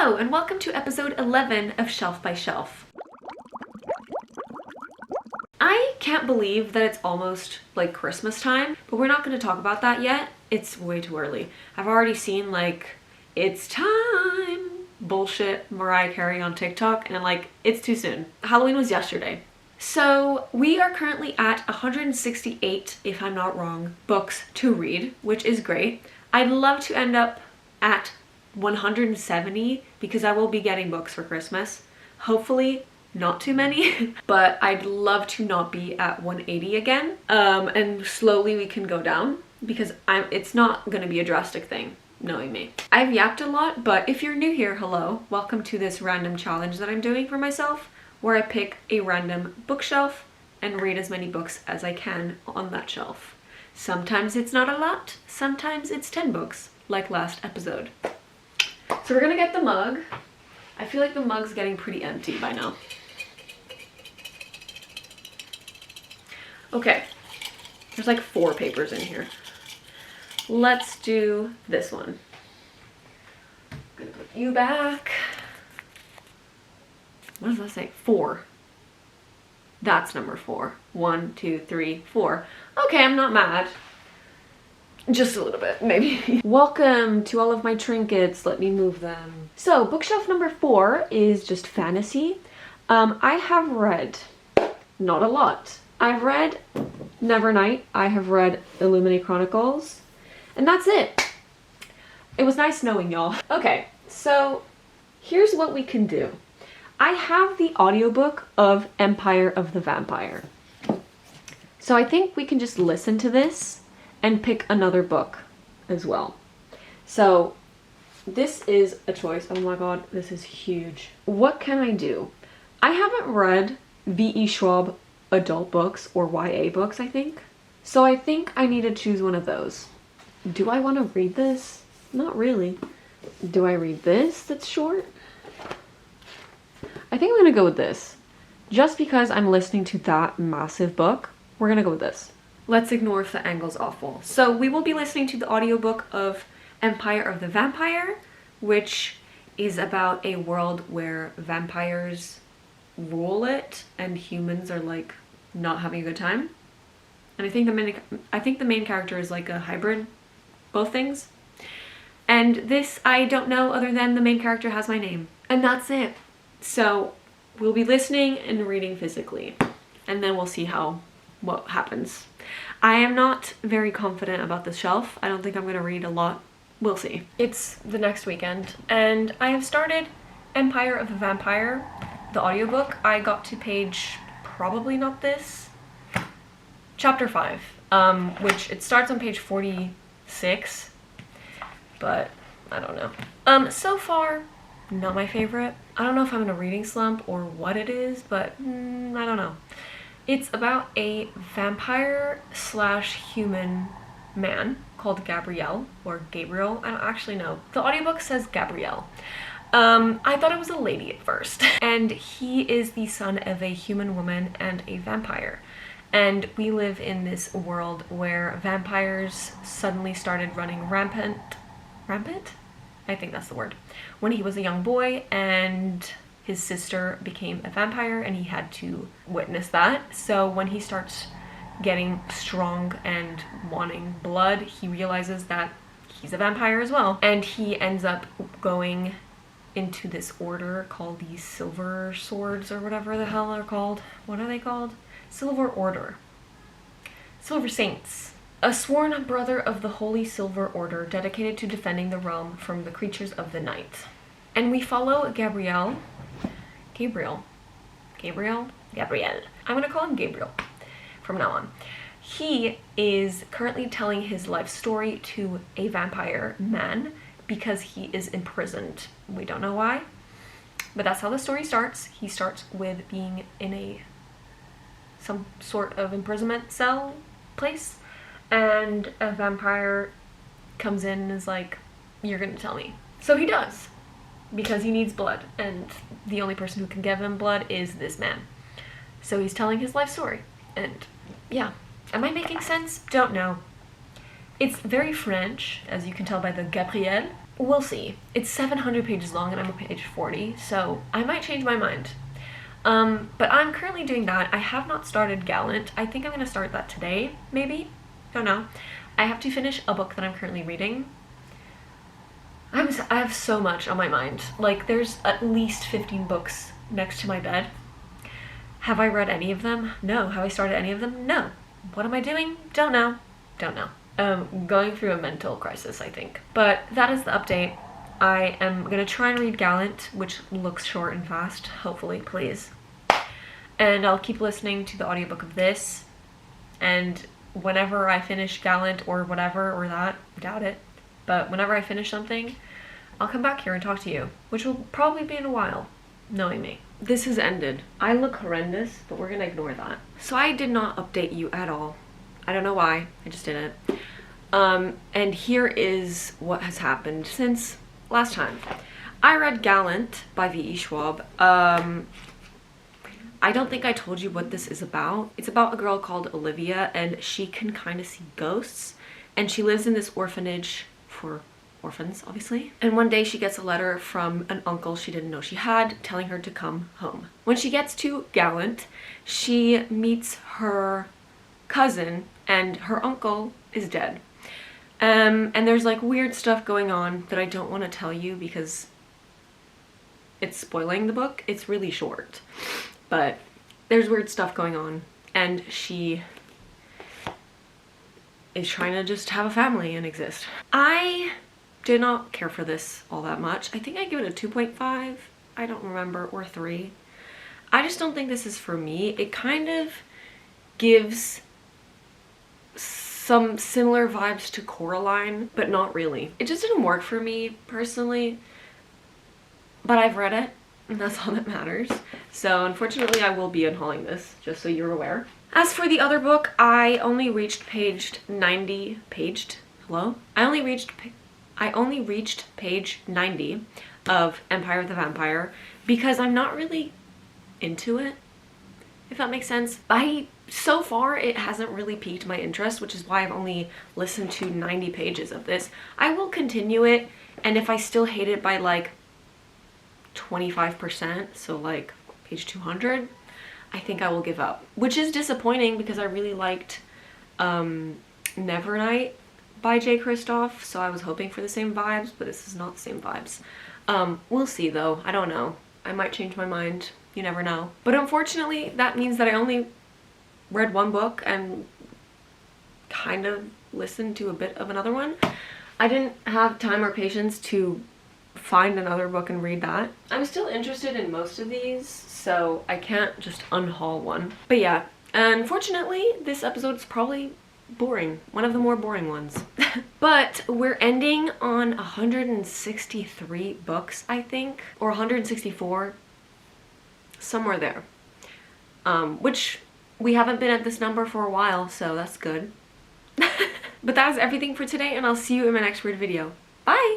Hello and welcome to episode 11 of Shelf by Shelf. I can't believe that it's almost like Christmas time, but we're not going to talk about that yet. It's way too early. I've already seen like, it's time bullshit Mariah Carey on TikTok, and I'm like, it's too soon. Halloween was yesterday. So we are currently at 168, if I'm not wrong, books to read, which is great. I'd love to end up at 170 because I will be getting books for Christmas. Hopefully not too many, but I'd love to not be at 180 again. And slowly we can go down because it's not gonna be a drastic thing, knowing me. I've yapped a lot, but if you're new here, hello. Welcome to this random challenge that I'm doing for myself, where I pick a random bookshelf and read as many books as I can on that shelf. Sometimes it's not a lot, sometimes it's 10 books, like last episode. So we're gonna get the mug. I feel like the mug's getting pretty empty by now. Okay, there's like 4 papers in here. Let's do this one. I'm gonna put you back. What does that say? 4. That's number 4. 1, 2, 3, 4. Okay, I'm not mad. Just a little bit, maybe. Welcome to all of my trinkets. Let me move them. So, bookshelf number 4 is just fantasy. I have read not a lot. I've read Nevernight. I have read Illuminae Chronicles. And that's it. It was nice knowing y'all. Okay, so here's what we can do. I have the audiobook of Empire of the Vampire. So I think we can just listen to this and pick another book as well. So this is a choice. Oh my god, this is huge. What can I do? I haven't read V.E. Schwab adult books or YA books, I think. So I think I need to choose one of those. Do I want to read this? Not really. Do I read this that's short? I think I'm gonna go with this. Just because I'm listening to that massive book, we're gonna go with this. Let's ignore if the angle's awful. So we will be listening to the audiobook of Empire of the Vampire, which is about a world where vampires rule it and humans are like not having a good time. And I think the main character is like a hybrid, both things. And this, I don't know other than the main character has my name. And that's it. So we'll be listening and reading physically, and then we'll see what happens. I am not very confident about this shelf. I don't think I'm going to read a lot. We'll see. It's the next weekend, and I have started Empire of the Vampire, the audiobook. I got to page, probably not this, chapter 5, which it starts on page 46, but I don't know. So far, not my favorite. I don't know if I'm in a reading slump or what it is, but I don't know. It's about a vampire slash human man called Gabriel, or Gabriel, I don't actually know. The audiobook says Gabriel. I thought it was a lady at first. And he is the son of a human woman and a vampire. And we live in this world where vampires suddenly started running rampant? I think that's the word. When he was a young boy, and his sister became a vampire and he had to witness that. So when he starts getting strong and wanting blood, he realizes that he's a vampire as well. And he ends up going into this order called the Silver Swords, or whatever the hell they're called. What are they called? Silver Order. Silver Saints. A sworn brother of the Holy Silver Order dedicated to defending the realm from the creatures of the night. And we follow Gabriel. I'm gonna call him Gabriel from now on. He is currently telling his life story to a vampire man because he is imprisoned. We don't know why, but that's how the story starts. He starts with being in some sort of imprisonment cell place, and a vampire comes in and is like, you're gonna tell me. So he does, because he needs blood, and the only person who can give him blood is this man. So he's telling his life story, and yeah. Am I making sense? Don't know. It's very French, as you can tell by the Gabriel. we'll see. It's 700 pages long and I'm on page 40, so I might change my mind. But I'm currently doing that. I have not started Gallant. I think I'm gonna start that today, maybe? Don't know. I have to finish a book that I'm currently reading. I have so much on my mind. Like, there's at least 15 books next to my bed. Have I read any of them? No. Have I started any of them? No. What am I doing? Don't know. Don't know. Going through a mental crisis, I think. But that is the update. I am gonna try and read Gallant, which looks short and fast, hopefully, please. And I'll keep listening to the audiobook of this, and whenever I finish Gallant or whatever, or that, doubt it, but whenever I finish something, I'll come back here and talk to you, which will probably be in a while, knowing me. This has ended. I look horrendous, but we're gonna ignore that. So I did not update you at all. I don't know why, I just didn't. And here is what has happened since last time. I read Gallant by V.E. Schwab. I don't think I told you what this is about. It's about a girl called Olivia, and she can kind of see ghosts, and she lives in this orphanage for orphans, obviously. And one day she gets a letter from an uncle she didn't know she had, telling her to come home. When she gets to Gallant, she meets her cousin, and her uncle is dead. And there's like weird stuff going on that I don't want to tell you because it's spoiling the book. It's really short, but there's weird stuff going on, and she is trying to just have a family and exist. I did not care for this all that much. I think I give it a 2.5. I don't remember, or 3. I just don't think this is for me. It kind of gives some similar vibes to Coraline, but not really. It just didn't work for me personally, but I've read it, and that's all that matters. So unfortunately I will be unhauling this, just so you're aware. As for the other book, I only reached page 90 of Empire of the Vampire because I'm not really into it, if that makes sense. So far it hasn't really piqued my interest, which is why I've only listened to 90 pages of this. I will continue it, and if I still hate it by like 25%, so like page 200, I think I will give up, which is disappointing because I really liked Nevernight by J. Kristoff, so I was hoping for the same vibes, but this is not the same vibes. We'll see though. I don't know. I might change my mind. You never know. But unfortunately, that means that I only read one book and kind of listened to a bit of another one. I didn't have time or patience to find another book and read that. I'm still interested in most of these, so I can't just unhaul one. But yeah, unfortunately, this episode's probably boring. One of the more boring ones. But we're ending on 163 books, I think, or 164, somewhere there. Which we haven't been at this number for a while, so that's good. But that is everything for today, and I'll see you in my next weird video. Bye!